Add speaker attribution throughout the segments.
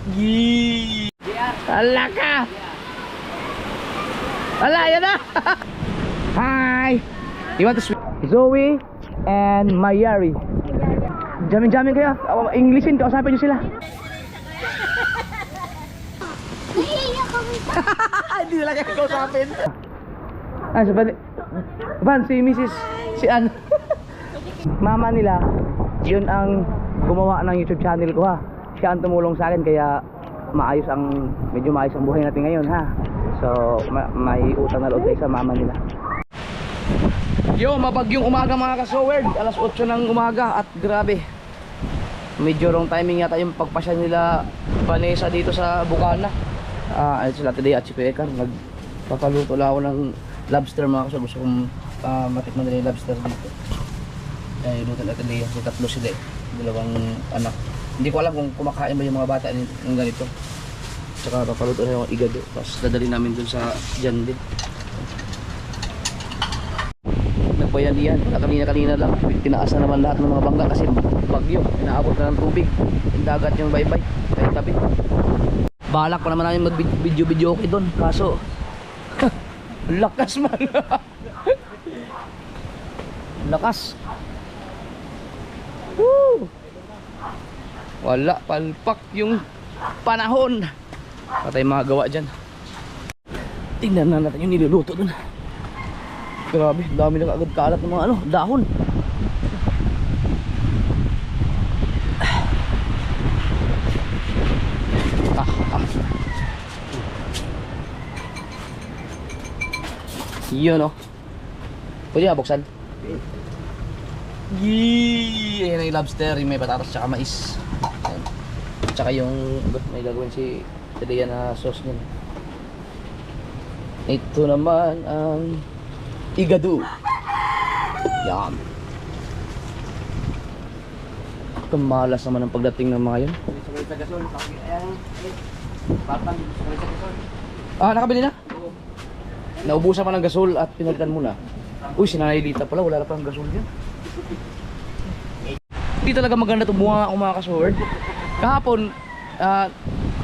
Speaker 1: Yee! Ala ka! Ala, yan na! Hi! You want to swim? Zoe and Mayari. Jamin-jamin kayo. Englishin, kausapin nyo sila. Hindi na lang kayo kausapin. Ah, so, Van, si Mrs. Si Ann. Mama nila, yun ang gumawa ng YouTube channel ko ha. Siya ang tumulong sa akin kaya medyo maayos ang buhay natin ngayon ha. So, may utang na loob tayo sa mama nila. Yo, mabagyong umaga mga kasowerd. Alas 8 ng umaga at grabe. Medyo wrong timing yata yung pagpasya nila Vanessa dito sa Bukana. Ayun sila today at si Pekar. Nagpapaluto lang ako ng lobster mga kasowerd. Gusto kong matikman nila yung lobster dito. Ayun, luto na today. So, tatlo sila eh. Dalawang anak. Hindi ko alam kung kumakain ba yung mga bata ng ganito. Tsaka papaluto na yung igado. Tapos dadali namin dun sa dyan din. Nagbayanihan. Kanina lang. Tinaas na naman lahat ng mga bangka kasi bagyo. Inaabot na ng tubig. Yung dagat yung baybay. Kahit tabi. Balak pa naman namin mag-video okay dun. Kaso lakas man. Lakas. Woo! Wala, palpak yung panahon. Patay mga gawa dyan. Tingnan na natin yung niluluto dun. Grabe, dami na kaagad kalat ng mga dahon. Yun o. Pwede na buksan. Yee! Ayan yung lobster, yung may patatas tsaka mais. Ayan. Tsaka yung may gagawin si Delia na sauce nyo. Ito naman ang igado. Yan. Kamalas naman ang pagdating ng mga yun. Ah, nakabili na? Naubusan pa ng gasol at pinagtan muna. Uy, sinanay-lita pala, wala na pa ng gasol dyan. Hindi talaga maganda itong bunga ako mga kasword. Kahapon,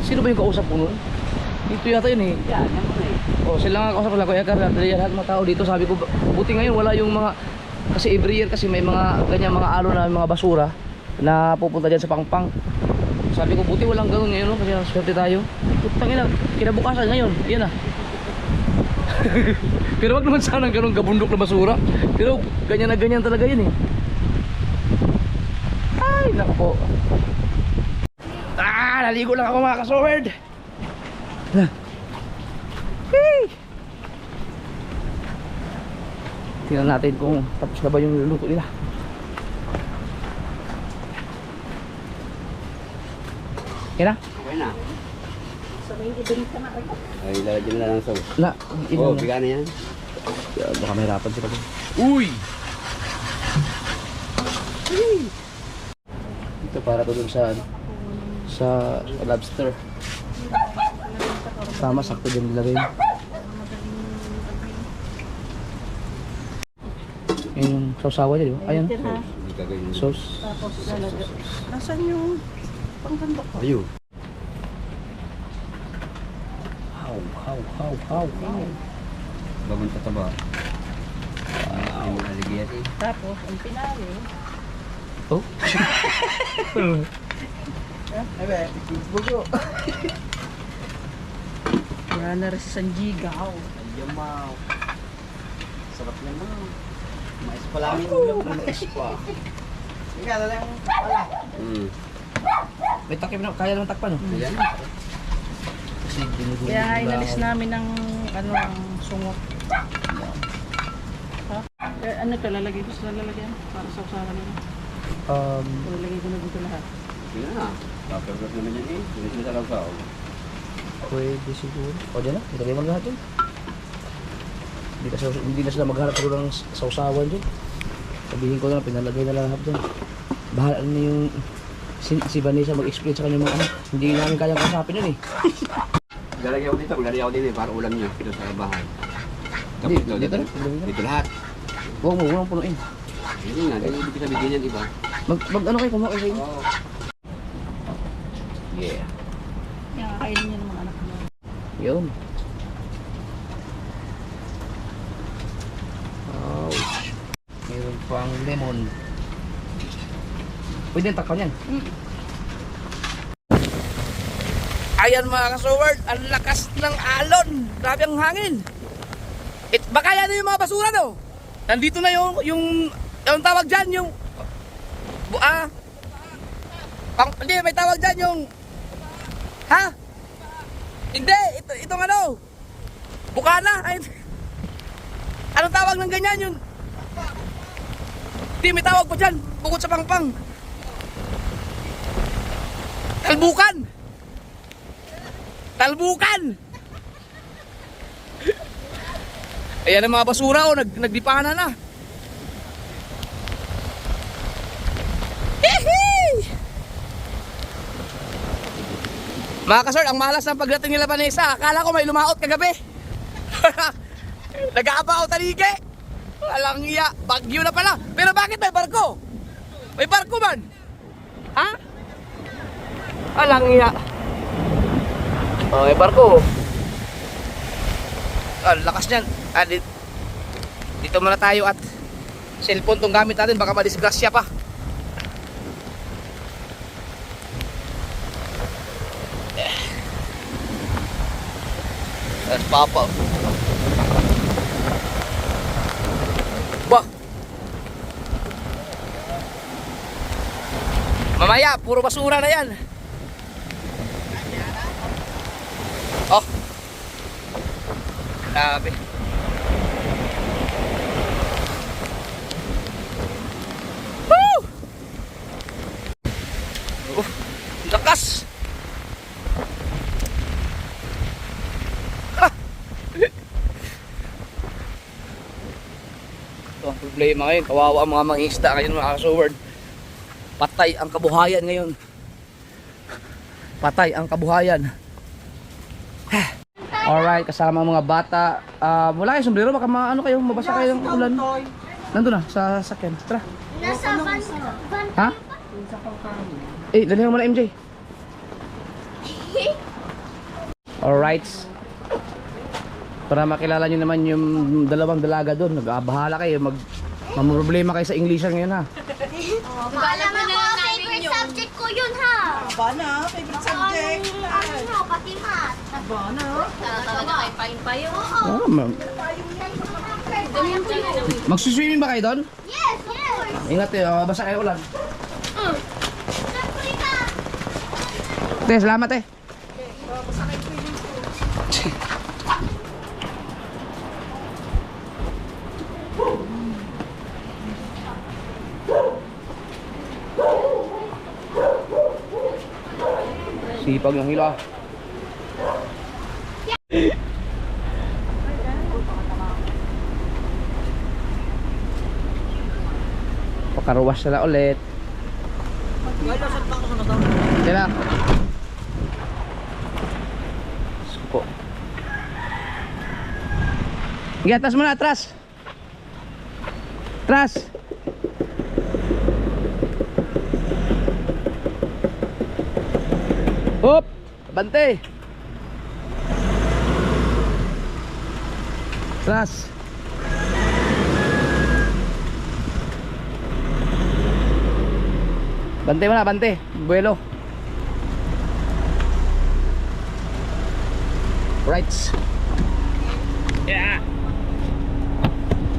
Speaker 1: sino ba yung kausap ko nun? Dito yata yun eh. O, sila nga kausap ko lang, Kuya Car, lahat ng mga tao dito. Sabi ko, buti ngayon wala yung mga, kasi every year kasi may mga ganyan mga alo na mga basura na pupunta dyan sa pangpang. Sabi ko, buti walang gano'n ngayon, no? Kasi swerte tayo. Putang ina, kinabukasan ngayon, yan ah. Pero wag naman sana ganun gabundok na basura. Pero ganyan na ganyan talaga yun eh. Ay nako. Naligo lang ako mga kasowerd. Hey. Tingnan natin kung tapos na ba yung luluto nila. Yan na?
Speaker 2: Okay na. Ay, lalagyan na lang ng sauce.
Speaker 1: Oh,
Speaker 2: biga na yan.
Speaker 1: Baka mahirapan sila. Uy! Ito para to dun sa lobster. Tama, sakto din nilagay. Yung sausawa niya, di ba? Ayan. Sauce.
Speaker 3: Nasaan yung pangkandok ko?
Speaker 2: Ayun.
Speaker 1: How.
Speaker 2: Bagong tataba. Ay, maligyan eh.
Speaker 3: Tapos, ang pinali.
Speaker 1: Oh?
Speaker 3: Ay, bugo. Wala na rin si Sanjigaw.
Speaker 2: Ayun, ma. Sarap yan, ma. Mais pa lang yung mais pa. Sige, lang pala.
Speaker 1: May takip na, kaya naman takpan, no?
Speaker 2: Ayan.
Speaker 3: Kaya inalis namin ng ang sungot. Ha? Ano to, lalagay ko sa lalagyan para sa usawa nila. Lalagay ko na dito lahat.
Speaker 2: Sige na. Paperwork naman yan eh. Hindi sila talagang sao.
Speaker 1: Pwede siguro. O dyan na, ilagay mo lahat yun. Hindi na sila maghanap siguro ng sausawan dyan. Sabihin ko na, pinalagay na lahat dyan. Bahala na yung si Vanessa mag-explain sa kanya mga anak. Hindi namin kayang kasapin yun eh.
Speaker 2: Lalagay ako dito eh. Para ulam niya. Dito sa bahay. Dito lahat.
Speaker 1: Huwag mo punuin.
Speaker 2: Hindi nga. Hindi ibig sabihin yan iba.
Speaker 1: Ano kayo kumuha kayo sa inyo?
Speaker 2: Oo.
Speaker 1: Yeah.
Speaker 3: Kaya kakainin niya ng mga anak niya.
Speaker 1: Yun. Ouch. Meron pang lemon. Pwede yung takpan yan. Ayan mga kasoward, ang lakas ng alon. Grabe ang hangin. Baka yan yung mga basura no. Nandito na yung tawag dyan, yung hindi, may tawag dyan yung hindi, itong ano bukana. Ay, anong tawag ng ganyan yun? Hindi, may tawag pa dyan bukod sa pangpang. Talbukan. Ayan ang mga basura nagdipana na. Mga kasort, ang malas ng pagdating nila Vanessa. Akala ko may lumaot kagabi. Nag-aapaw talike. Walang iya, bagyo na pala. Pero bakit may barko? May barko man. Ha? Walang iya. Oh, may barko. Lakas niyan. Dito muna tayo at cellphone tong gamit natin, baka madisgrasya pa. Papa. Bah. Mamaya, puro basura na yan. Oh. Grabe. Woo! Lakas. Ito ang problema ngayon. Kawawa ang mga mangingisda ngayon mga kasoward. Patay ang kabuhayan ngayon. Patay ang kabuhayan. Alright, kasama ang mga bata. Wala kayo sombrero, baka maano kayo, mabasa kayo ng ulan. Nandun na, sa sakyan. Tara.
Speaker 4: Nasa van.
Speaker 1: Ha? Dalihan mo na MJ. Alright. Para makilala nyo naman yung dalawang dalaga doon. Nag-abahala kayo, mamroblema kayo sa Englishan ngayon ha.
Speaker 4: Alam mo, favorite subject ko yun ha.
Speaker 5: Bana, favorite subject.
Speaker 4: Ano, pati math.
Speaker 5: Bana.
Speaker 3: Talaga kay Pain pa yun.
Speaker 1: Oh, magsuswimming ba kayo doon?
Speaker 4: Yes, yes.
Speaker 1: Ingat eh, basa kayo ulan.
Speaker 4: Siyempre ka.
Speaker 1: Salamat eh. Sipag ng hila. Pakaruwas sila ulit. Sila. Suko. Sige, atras muna, atras. Atras. Hop! Bante! Atras! Bante mo na, bante! Buelo! Rights! Yeah!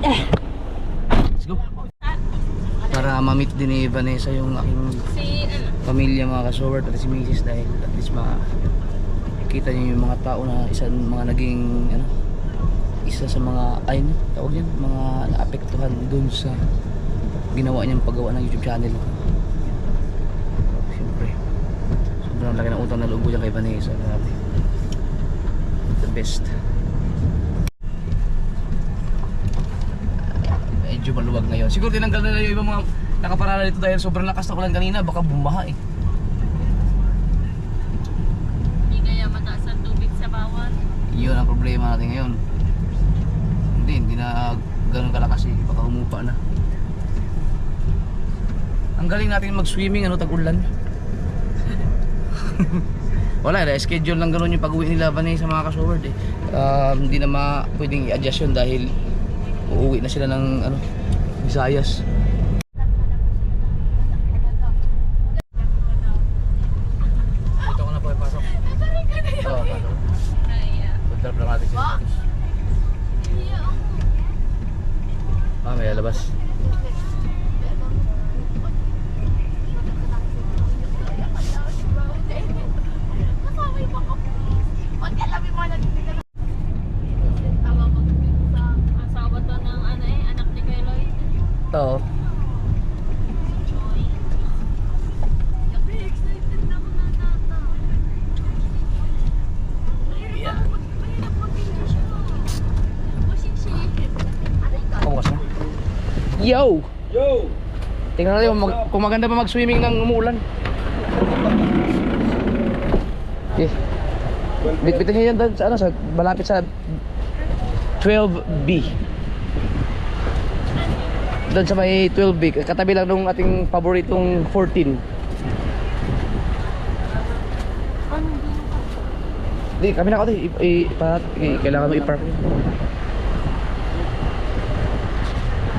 Speaker 1: Let's go! Para ma-meet din ni Vanessa yung aking pamilya mga kasoward at si Mrs. dahil at least makikita niyo yung mga tao na mga naging isa sa mga tawag yan, mga naapektuhan dun sa ginawa niyang paggawa ng YouTube channel. Siyempre sobrang laki ng utang na loob dyan kay Vanessa. Grabe, the best. Medyo maluwag ngayon, siguro tinanggal na yung ibang mga nakaparala dito dahil sobrang lakas ng ulan kanina, baka bumaha eh.
Speaker 3: Hindi kaya mataas ang tubig sa bawat.
Speaker 1: Yun ang problema natin ngayon. Hindi na ganun kalakas eh, baka humupa na. Ang galing natin mag-swimming tag-ulan. Wala, schedule lang gano'n yung pag-uwi nila Vanessa sa mga ka-showard eh. Hindi na pwedeng i-adjust yun dahil uuwi na sila ng ano, Visayas. Ito ko na po ipasok. Oo, pasok. Punta na natin siya. May lalabas.
Speaker 4: Asawa to ng anak ni Kuya Lloyd.
Speaker 1: Oo.
Speaker 4: Excited na ako na tata.
Speaker 1: Yeah.
Speaker 4: Aray
Speaker 1: Bukas na. Yo!
Speaker 2: Yo!
Speaker 1: Tingnan natin kung maganda pa mag-swimming ng umuulan. Okay. Bitbitin niya yan doon sa, ano, sa malapit sa 12B. Doon sa may 12B. Katabi lang nung ating paboritong 14. Di, kami na ako doon. Kailangan mo i-park.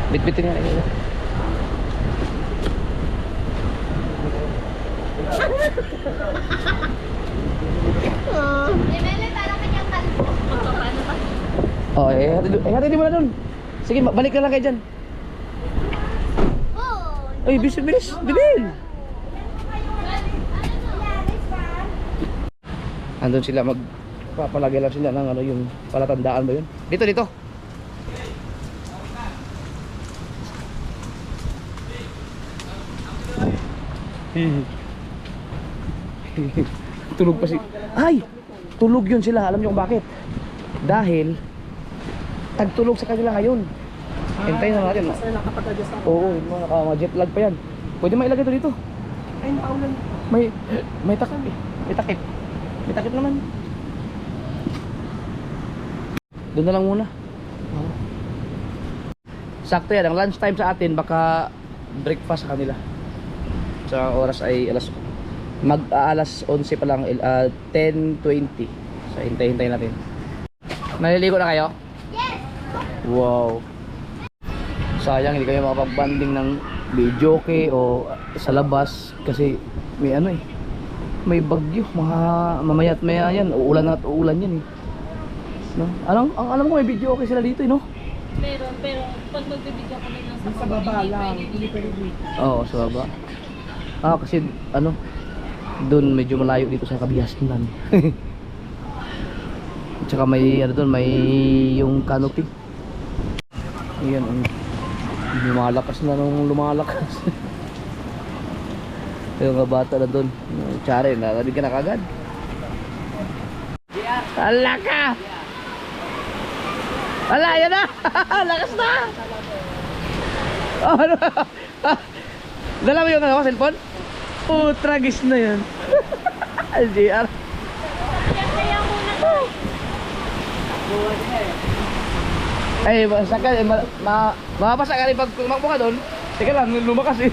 Speaker 1: Bitbitin nga.
Speaker 4: Emele, para kanyang kalbo. Paano ba?
Speaker 1: Oh, hatid mo na doon. Sige, balik na lang kayo dyan.
Speaker 4: Oh!
Speaker 1: Ay, bilis, bilhin. Andun sila, magpapalagay lang sila ng ano, yung palatandaan ba yun? Dito. Tulog pa si... Ay! Tulog yun sila. Alam niyo kung bakit? Dahil tagtulog sa kanila ngayon. Hintayin na natin.
Speaker 3: Kasi nakapag-adjust ako.
Speaker 1: Oo, mga jet lag pa yan. Pwede mailagay ito dito.
Speaker 3: Ay, paulan.
Speaker 1: May takip eh. May takip naman. Doon na lang muna. Sakto yan. Ang lunch time sa atin, baka breakfast sa kanila. Sa oras ay alas 11 pa lang, 10:20. So hintay-hintay natin. Naliligo na kayo?
Speaker 4: Yes!
Speaker 1: Wow. Sayang hindi kayo makapag-banding ng videoke o sa labas kasi may ano eh. May bagyo, mamaya't maya yan, uulan at uulan yan eh. No? Alam ko may videoke sila dito eh, no?
Speaker 4: Meron, pero pag magbibigyan kami ng
Speaker 3: Sa baba lang. Hindi pwede dito.
Speaker 1: Oo, sa baba. Kasi ano, doon medyo malayo dito sa Kabiasnan. Tsaka may ano doon, may yung canopy. Ayan, lumalakas na nung lumalakas. Yung mga bata na doon. Tsare, narinig ka na kagad. Ala ka! Ala, yan na! Lakas na! Oh, ano? Dala mo yung ano, cellphone? Oh, tragis na yan. LGR.
Speaker 4: Kaya muna to.
Speaker 1: Ay, masaka, mapasa ka rin pag tumakbo ka doon. Teka lang, lumakas eh.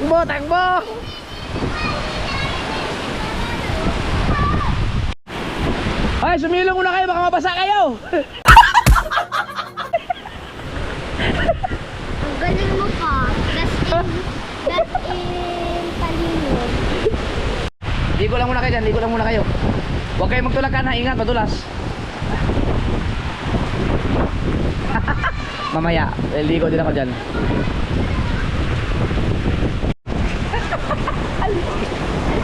Speaker 1: Takbo! Ay, sumilong muna kayo, baka mabasa kayo.
Speaker 4: Ang galing mo pa. That's in Talingon.
Speaker 1: Ligo lang muna kayo dyan, ligo lang muna kayo. Huwag kayo magtulakan ha, ingat, madulas. Mamaya, ligo din ako dyan.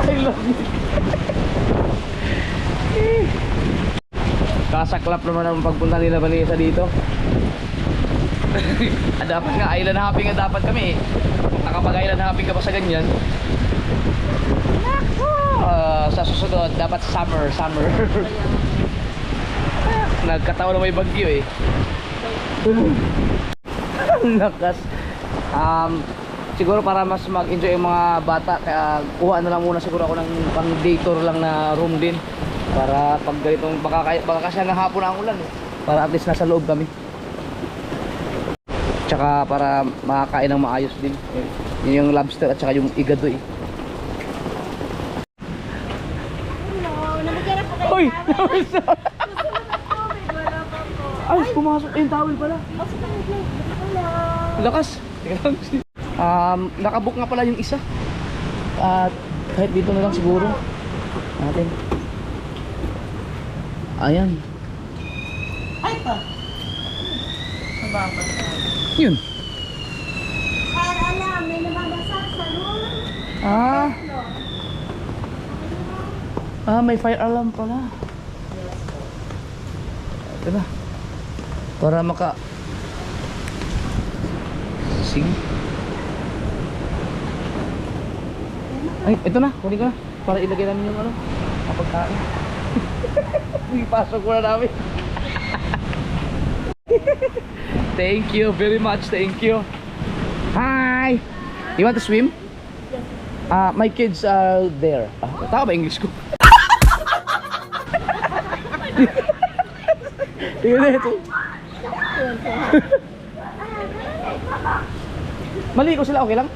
Speaker 1: I love you. Kasaklap naman ang pagpunta nila Vanessa dito. Dapat nga island hopping nga dapat kami eh. Kung nakapag island hopping ka pa sa ganyan, sa susunod dapat summer. Nagkataon na may bagyo eh. Lakas. Siguro para mas mag-enjoy yung mga bata, kaya kuha na lang muna siguro ako ng pang day tour lang na room din. Para pag ganitong baka kasi hanggang hapon na ang ulan eh. Para at least nasa loob kami. Tsaka para makakain ng maayos din. Yun yung lobster at saka yung igado eh. Uy! Ay, pumasok yung towel pala. Lakas. Nakabook nga pala yung isa. At kahit dito na lang siguro natin. Ayan.
Speaker 5: Ay pa.
Speaker 1: Yun.
Speaker 4: Alam, may nababasa sa room.
Speaker 1: May fire alarm pala. Ito na. Para maka... Sige. Ay, ito na. Kunin ko na. Para ilagay namin yung ano. Kapagkain. Ipasok ko na namin. Thank you very much. Thank you. Hi! You want to swim? My kids are there. Tama ba English ko? Tingnan na ito. Maligo sila, okay lang?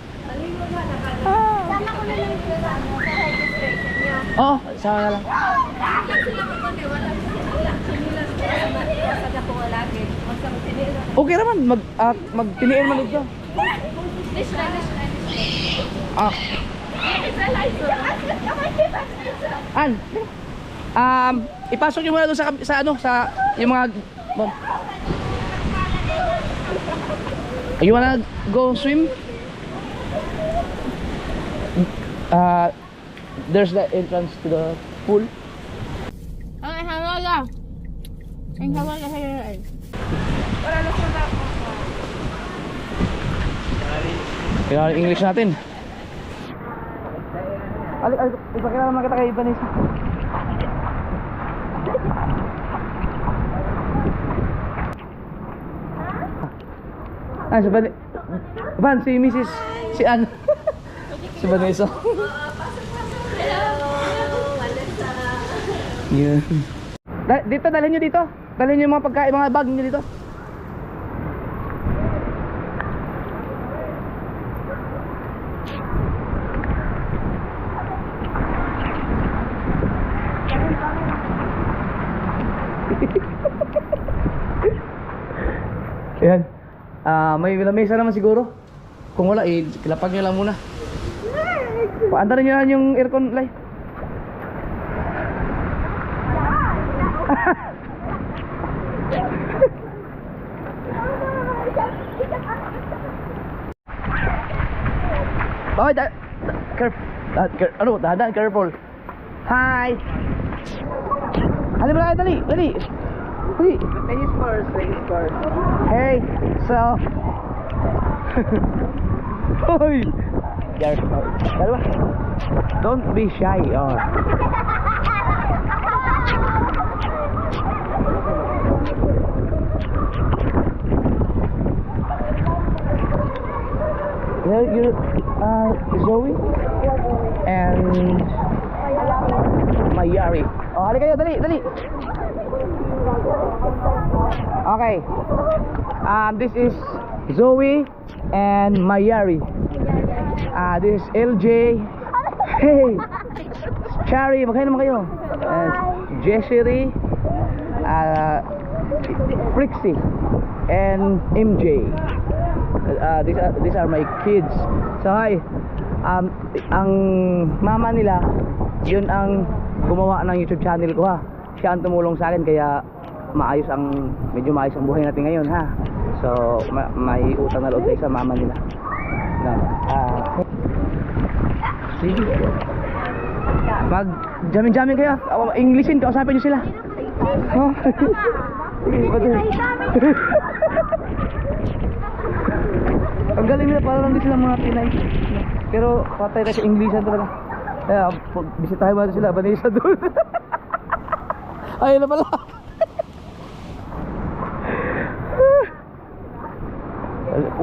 Speaker 4: Sama ko na lang sa registration niyo.
Speaker 1: Oo, sama na lang. Okay naman, magtiniin man ito. Ipasok niyo muna doon sa ano, sa yung mga You wanna go swim? There's the entrance to the pool.
Speaker 4: Okay, hawala. Ang hawala sa'yo.
Speaker 1: Kailangan English natin. Ipakilala naman kita kay Vanessa. Si Mrs. Si Ann. Si Vanessa. Yeah. Dito, dalhin nyo dito. Dalhin nyo yung mga pagkain, mga bag nyo dito. Ayan. May lamesa naman siguro. Kung wala, kilapag nyo lang muna. Paandarin nyo lang yung aircon light. Oh, dahan, careful. Hi. Ano ba kayo, dali. Ladies first. Hey, so. Hoy. Don't be shy. Oh. You're Zoe and Mayari. Oh, halika kayo, dali. Okay. This is Zoe and Mayari. This is LJ. Hey, Chari, magkano naman kayo? Jeshiri, Frixie, and MJ. These are my kids. So hi. Ang mama nila, yun ang gumawa ng YouTube channel ko ha. Siya ang tumulong sa akin kaya medyo maayos ang buhay natin ngayon ha. So may utang na loob tayo sa mama nila. Sige. Jamin kayo. Englishin, kausapin nyo sila. Oh. Ang galing nila, parang lang din sila mga Pinay. Pero patay na sa Englishan talaga. Kaya bisitahin mo natin sila, Vanessa doon. Ayun na pala.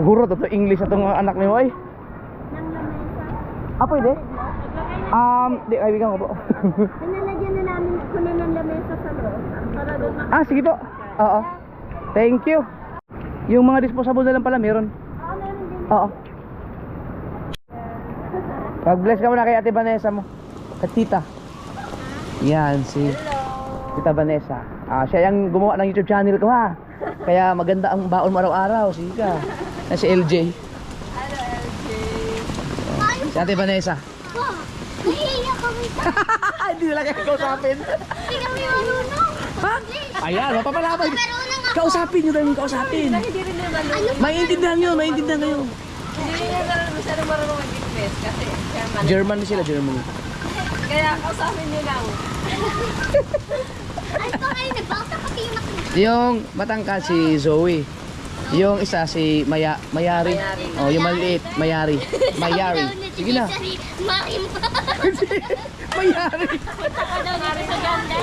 Speaker 1: Guro to English na itong mga anak ni Moy. Pwede? Di, kaibigan ko po.
Speaker 4: Pinalagyan na namin kunin ng lamesa sa loob. Para doon
Speaker 1: Sige po. Oo. Thank you. Yung mga disposable na lang pala meron. Oo. Mag-bless ka muna kay Ate Vanessa mo. At tita. Yan, si Tita Vanessa. Siya yung gumawa ng YouTube channel ko ha. Kaya maganda ang baon mo araw-araw. Sige ka. Yan si LJ.
Speaker 4: Ano, LJ?
Speaker 1: Si Ate Vanessa.
Speaker 4: Oh, nahihiya kami.
Speaker 1: Hindi nila kayo kausapin.
Speaker 4: Hindi kami marunong.
Speaker 1: Ha? Ayan, mapapalaban.
Speaker 4: Marunong ako.
Speaker 1: Kausapin nyo tayo kausapin.
Speaker 3: Hindi rin naman marunong.
Speaker 1: Maintindihan nyo, maintindihan kayo.
Speaker 3: Hindi rin naman masyadong marunong mag-invest kasi German.
Speaker 1: German sila, German.
Speaker 3: Kaya kausapin nyo lang.
Speaker 4: Ay, pa kayo, nagbasa pati yung nakita.
Speaker 1: Yung matangkad si Zoe. Yung isa si Mayari. Oh, yung maliit, Mayari. Mayari. Sige na.
Speaker 4: Marim.
Speaker 1: Mayari.
Speaker 4: Ako daw dito sa ganda.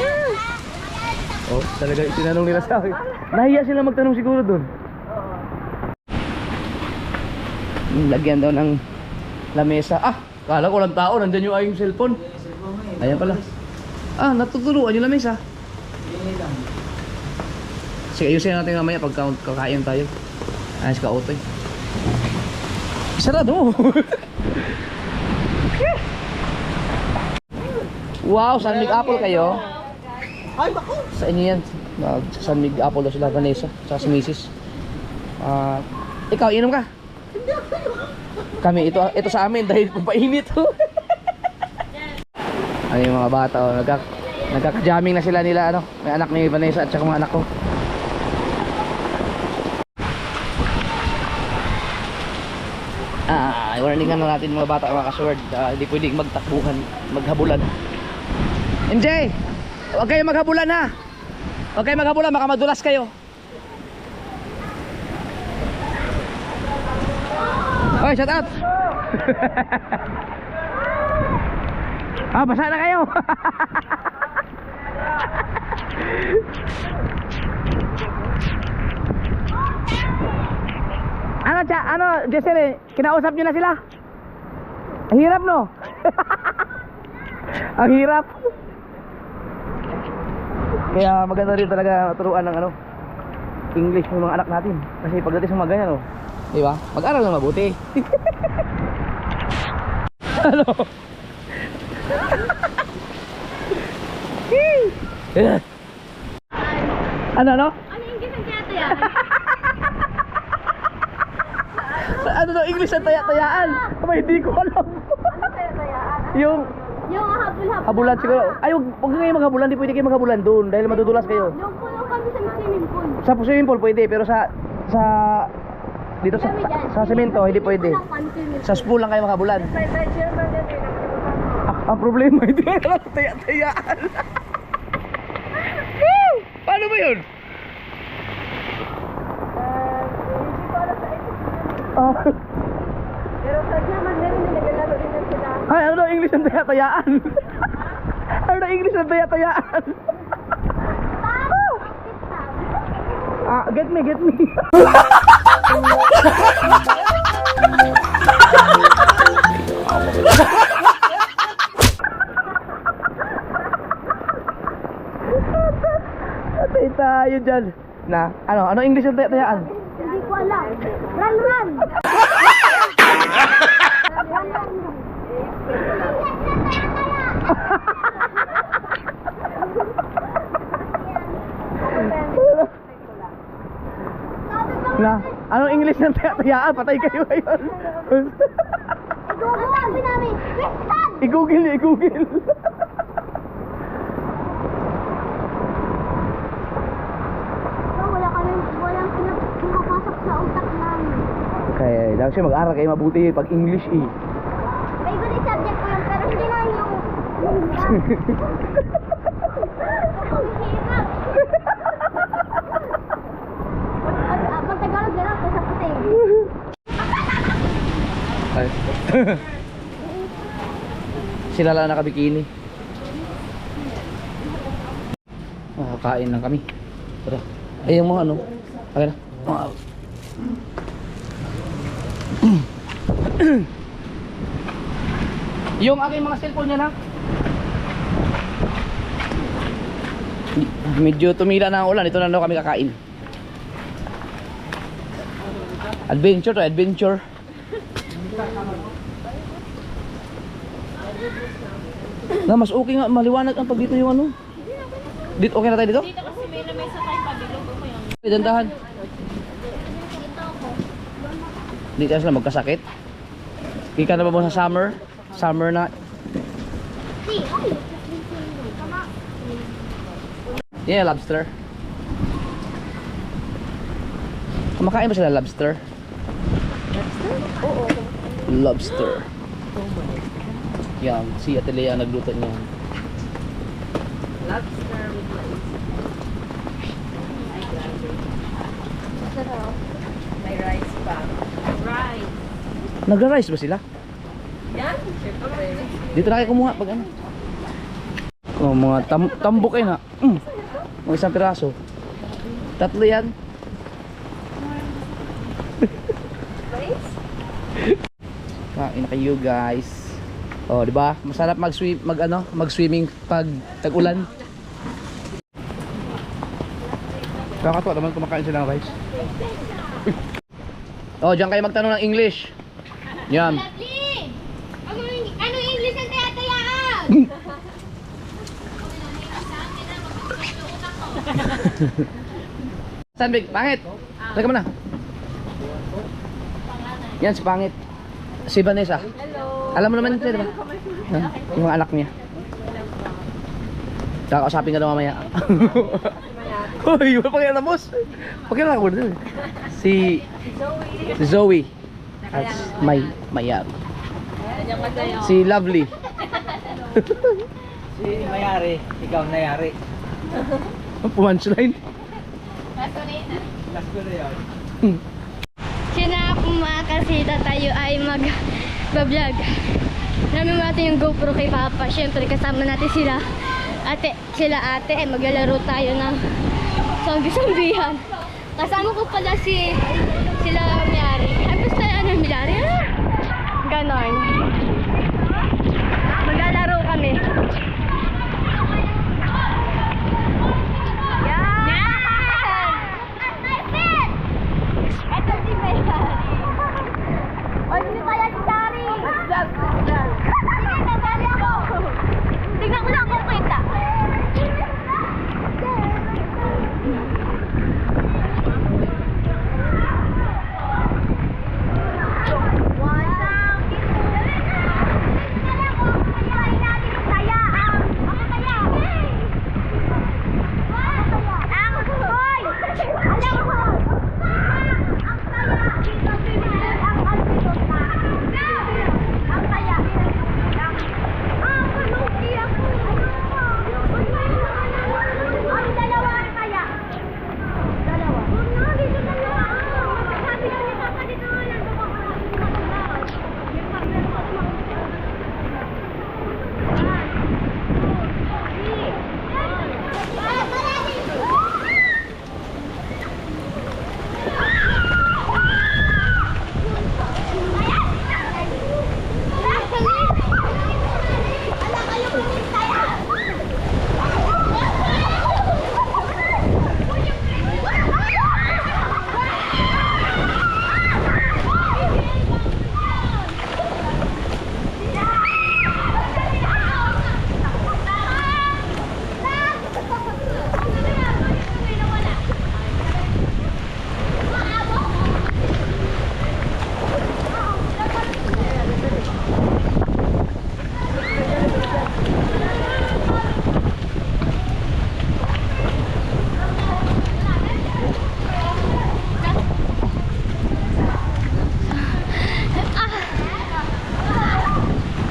Speaker 1: Oh, talaga itinanong nila sa akin. Nahiya sila magtanong siguro doon. Lagyan daw ng lamesa. Kala ko lang tao, nandyan yung aking cellphone. Ayan pala. Natutuluan yung lamesa. Sige, ayusin natin mamaya pag kakain tayo. Ayos ka, Otoy. Sarado mo. Wow, San Mig Apple kayo.
Speaker 5: Ay, bako!
Speaker 1: Sa inyo yan. Sa San Mig Apple daw sila, Vanessa. Saka si Mrs. Ikaw, inom ka? Kami, ito sa amin dahil papainit. Ano yung mga bata, nagkaka-jamming na sila nila, may anak ni Vanessa at saka mga anak ko. Warningan na natin mga bata, mga kasword. Hindi pwedeng magtakbuhan, maghabulan. MJ, huwag kayo maghabulan ha. Huwag kayo maghabulan, baka madulas kayo. Oy, shout out. Basa na kayo. Jessel, kinausap niyo na sila? Ang hirap, no? Ang hirap. Kaya maganda rin talaga turuan ng English ng mga anak natin. Kasi pagdating sa mga ganyan, di ba? Mag-aral na mabuti. Ano? Ano?
Speaker 4: Ano yung gisang kaya yan?
Speaker 1: Ano daw English ang taya-tayaan? Hindi ko alam.
Speaker 4: Ano kaya tayaan?
Speaker 1: Yung
Speaker 4: Yung habol-habol.
Speaker 1: habulan siguro. Ay, huwag kayo maghabulan. Di pwede kayo maghabulan doon dahil madudulas kayo.
Speaker 4: Yung puno kami sa swimming pool.
Speaker 1: Sa swimming pool pwede, pero sa dito sa semento hindi pwede. Sa spool lang kayo maghabulan. Ang problema hindi na lang taya-tayaan. Paano ba yun?
Speaker 3: Pero sa German meron din naglalaro din na sila.
Speaker 1: Ay, ano daw English ang taya-tayaan? Ano daw English ang taya-tayaan? Get me. Atay tayo dyan. Ano English ang taya-tayaan?
Speaker 4: Hindi ko alam. Run!
Speaker 1: Anong English ng taya-tayaan? Patay kayo ngayon.
Speaker 4: Google namin. Western!
Speaker 1: I-google.
Speaker 4: Walang pumapasok sa utak namin.
Speaker 1: Kaya dapat siya mag-aral kayo mabuti pag English eh.
Speaker 4: Favorite subject ko yun, pero hindi na yung ang hirap. Pag Tagalog na lang, sa puting.
Speaker 1: Ay. Sila lang nakabikini. Kain lang kami. Tara. Ay, yung mga Okay na. Yung aking mga cellphone niya na. Medyo tumila na ang ulan. Ito na kami kakain. Adventure to adventure. Mas okay nga, maliwanag ang pag dito yung Dito, okay na tayo dito?
Speaker 4: Dito kasi may lamesa tayong pabilog. Okay yan.
Speaker 1: Dandahan.
Speaker 4: Dito ako.
Speaker 1: Di tayo sila magkasakit. Ika na ba mo sa summer? Summer na.
Speaker 4: Si, ay. Tama.
Speaker 1: Yeah, lobster. Kumakain ba sila lobster?
Speaker 5: Lobster? Oo.
Speaker 1: Lobster.
Speaker 5: Oh my God.
Speaker 1: Yan, si Atelia nagluto niyan.
Speaker 5: Lobster with rice. May rice pa. Rice.
Speaker 1: Nagra-rice ba sila?
Speaker 5: Yan, syempre.
Speaker 1: Dito na kayo kumuha pag ano. Oh, mga tambok na. Mga isang piraso. Tatlo yan. Kain kayo guys. Oh, di ba? Masarap mag-swimming pag tag-ulan. Kakatuwa naman kumakain sila ng rice. Oh, diyan kayo magtanong ng English. Yan.
Speaker 4: Lovely! Ano yung English ang tayaan?
Speaker 1: Saan, Big? Pangit! Teka mo na. Yan, si Pangit. Si Vanessa.
Speaker 4: Hello.
Speaker 1: Alam mo naman siya, di ba? Ha? Yung mga anak niya. Kakausapin ka na mamaya. Hoy, wala pang ilalamos. Pagkailangan ko na. Si Zoe. At Mayar. Si Lovely.
Speaker 2: Si Mayari, ikaw nayari.
Speaker 1: Punchline.
Speaker 2: Last ko na yun.
Speaker 4: Sina po mga kasita, tayo ay mag-vlog. Namin natin yung GoPro kay Papa. Siyempre kasama natin sila ate ay maglalaro tayo ng zombie-zombihan. Kasama ko pala sila Miyari. Ay basta Miyari? Ganon. Maglalaro kami. Ito si Miyari. Ay, hindi kaya si Dari. Sige, nadali ako. Tingnan ko lang kung kita.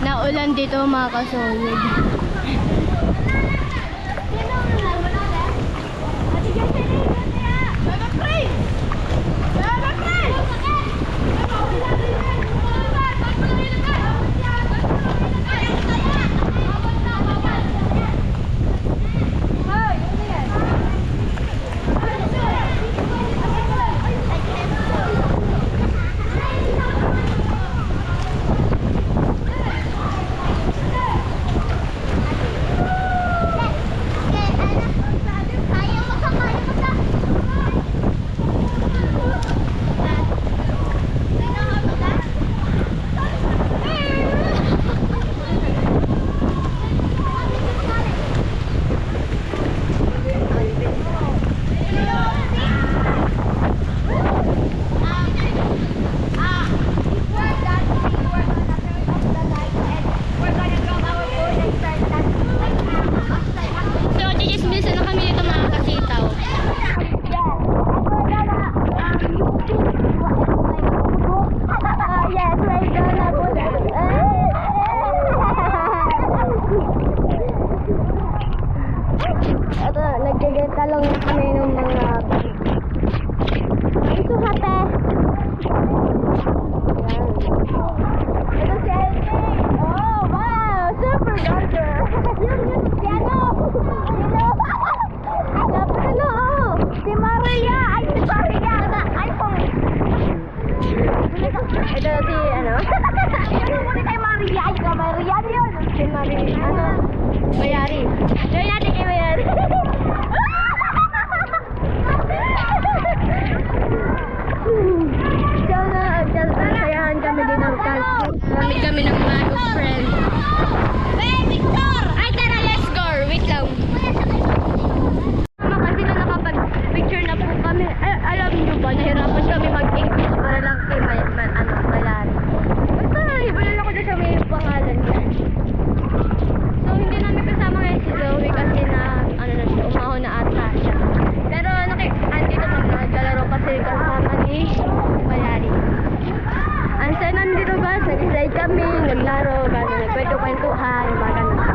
Speaker 4: Naulan dito mga kasolid. Naglalong na kami ng mga ito hate. Ito si Ate. Oh, wow! Super ganda! Yun, si ano? Dapat ano, oh! Si Maria! Ay, si Maria! iPhone! Ito si ano? Ito muna kay Maria! Ay, ka Maria yun! Si Maria, ano? Mayari. Join natin kay Mayari. Sayahan kami din ng kami ng mga friends. Ay, tara, let's go! Wait lang. Kasi na nakapag-picture na po kami. Ay, alam niyo ba, nahirapan kami mag-English para lang kay Mayari. Basta, ibalala ko na siya may pangalan niya. So, hindi namin kasama ngayon si Zoe kasi na, ano na siya, umahon na ata siya. Pero, andito kami naglalaro kasi kasama ni Mayari. Ang saya namin dito guys, nag-slide kami, naglaro, gano'n, nagkwento-kwentuhan, mga gano'n.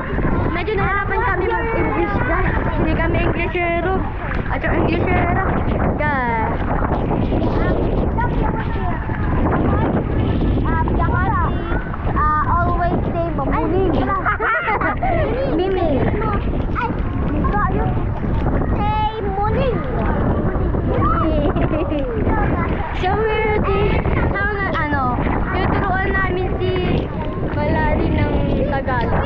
Speaker 4: Medyo nahirapan kami mag-English guys. Hindi kami Englishero. At yung Englishero, guys. Always stay mamuling. Mimi. Ay, stay muling. So we're tuturuan namin si Malari ng Tagalog.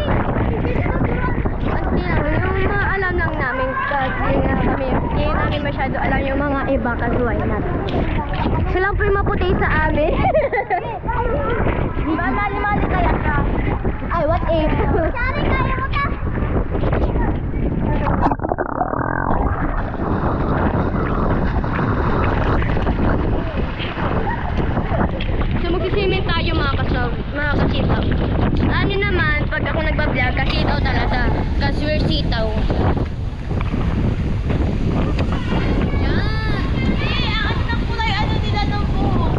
Speaker 4: Kasi yung mga alam lang namin kasi nga kami, hindi namin masyado alam yung mga iba kasuway natin. Silang po yung maputi sa amin. Mali kaya ka. Ay, what if? Sorry, kaya mo ka. So magsiswimming tayo mga kasitaw. Ano naman, pag ako nagbablog, kasitaw talaga. Kasi we're sitaw. Yan! Ang ng kulay ano nila ng buhok.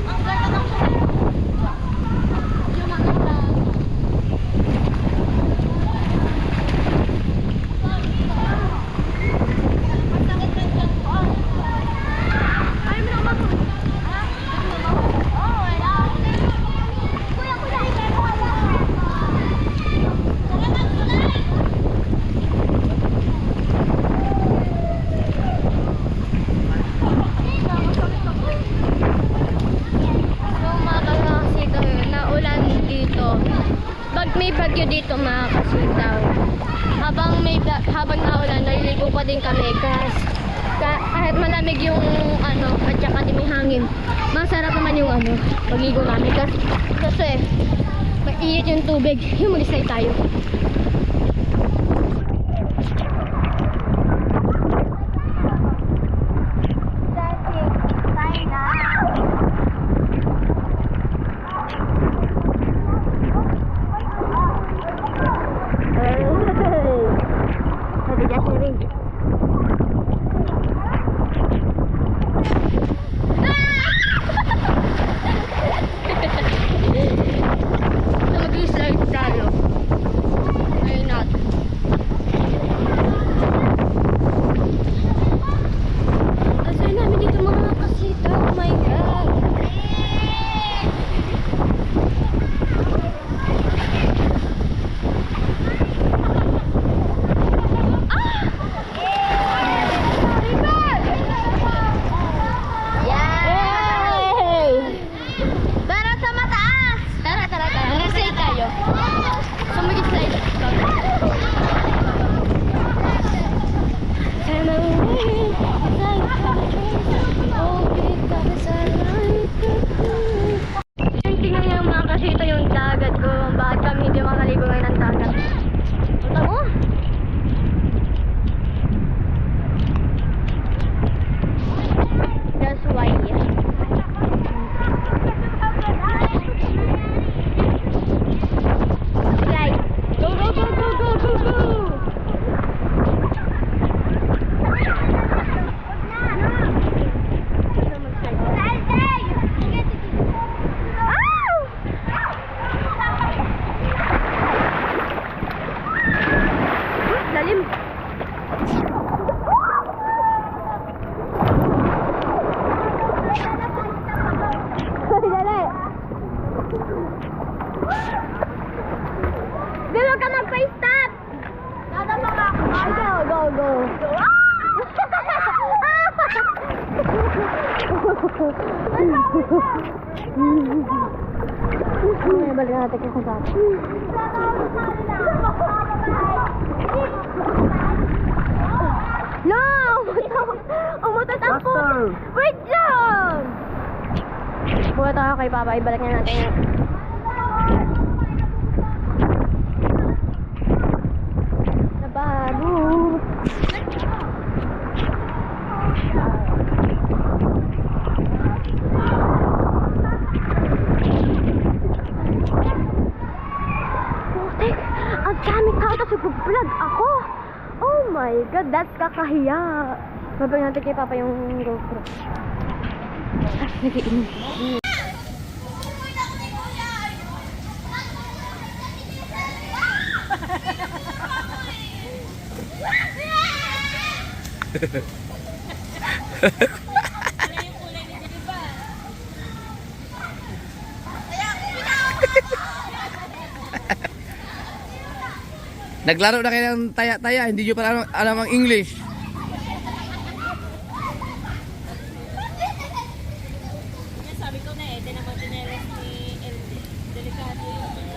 Speaker 4: Ang ganda ng buhok. Yung maganda. Masakit na dyan ko. Ay, mo naman. May bagyo dito mga kasitaw. Habang naulan, naliligo pa din kami kahit malamig yung ano at saka di may hangin. Masarap naman yung ano, pagligo namin kasi mainit yung tubig. Yung mag-slide tayo. Balik natin kung saan. No! Umutot ako! Wait lang! Buka tayo kay Papa. Ibalik na natin yung... Nabago! Putik! Ang daming tao tapos nag-vlog ako! Oh my God! That's kakahiya! Babalik natin kay Papa yung GoPro. Ah, nag-iinis.
Speaker 1: Naglaro na kayo ng taya-taya, hindi nyo pa alam ang English.
Speaker 5: Sabi ko na eh, tinamang tinelas ni LD. Delikado yun.